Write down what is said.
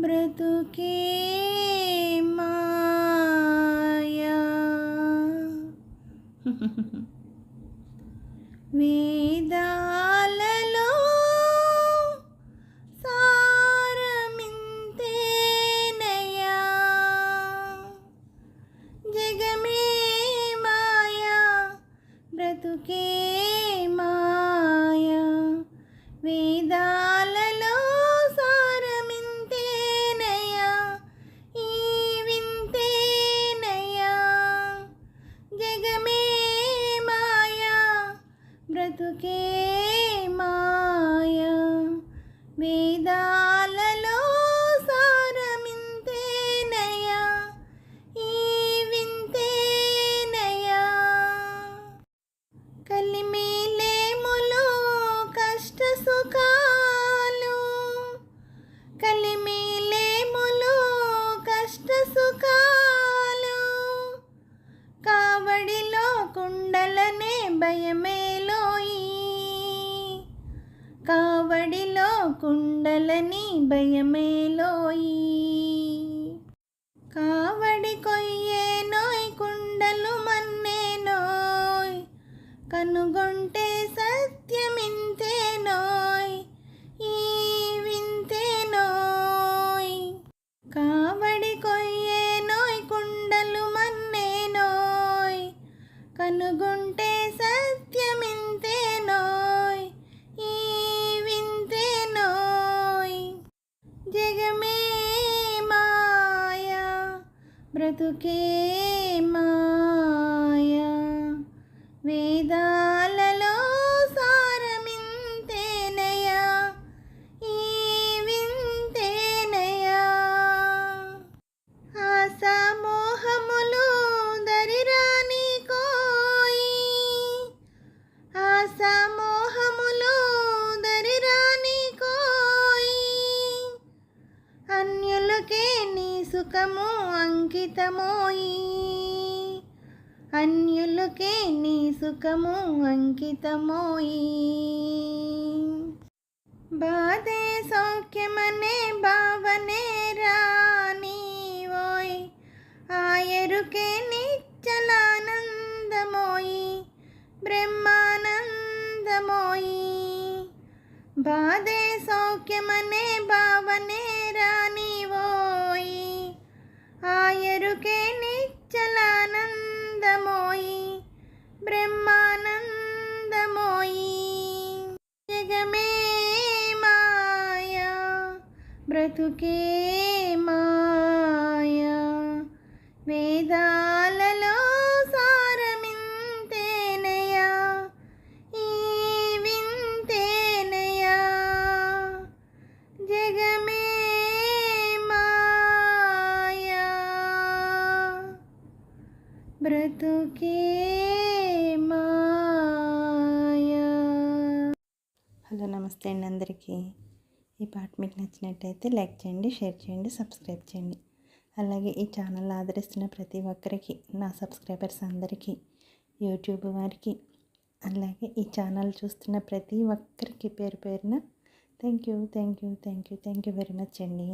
బ్రతుకే మాయా వేదాలలో సారమింతేనయ్యా జగమే మాయా బ్రతుకే మాయా వేదాలలో సారమింతేనయ్యా ఈ వింతేనయ్యా జగమే మాయా బ్రతుకే మాయా వేదాలలో సారమింతేనయ్యా ఈ వింతేనయ్యా కలిమిలేములు కష్ట సుఖాలు కలిమిలేములు కష్ట సుఖాలు కావడిలో కుండలనే భయమేలోయి కావడిలో కుండలని భయమేలోయి కావడి కొయ్యేనోయ్ కుండలు మన్నేనోయ్ కనుగొంటే సత్యమింతేనోయ్ ఈ వింతేనోయ్ కావడి కొయ్యేనోయ్ కుండలు మన్నేనోయ్ కనుగొంటే సత్యమింతేనోయ్ ఈ వింతేనోయ్ జగమే మాయా బ్రతుకే మాయా వేదాలలో సారమింతేనయ్యా ఈ వింతేనయ్యా ఆశా మోహములు దరిరాని కోయి ఆశా మోహములు దరిరాని కోయి అన్యులకే నీ సుఖము అంకితమోయి అన్యులకే నీ సుఖము అంకితమోయి బాధే సౌఖ్యమనే భావనే రానివోయ్ ఆయరుకే నిచ్చలానందమోయి బ్రహ్మానందమోయి బాధే సౌఖ్యమనే భావనే రానివోయి ఆయరుకే నిచ్చలానందమోయి బ్రహ్మానందమోయి జగమే మాయా బ్రతుకే మాయా వేదాలలో సారమింతేనయ్యా ఈ వింతేనయ్యా జగమే మాయా బ్రతుకే మాయా. హలో నమస్తే అండి అందరికీ. ఈ పాట మీకు నచ్చినట్టయితే లైక్ చేయండి, షేర్ చేయండి, సబ్స్క్రైబ్ చేయండి. అలాగే ఈ ఛానల్ ఆదరిస్తున్న ప్రతి ఒక్కరికి, నా సబ్స్క్రైబర్స్ అందరికీ, యూట్యూబ్ వారికి, అలాగే ఈ ఛానల్ చూస్తున్న ప్రతి ఒక్కరికి పేరు పేరున థ్యాంక్ యూ వెరీ మచ్ అండి.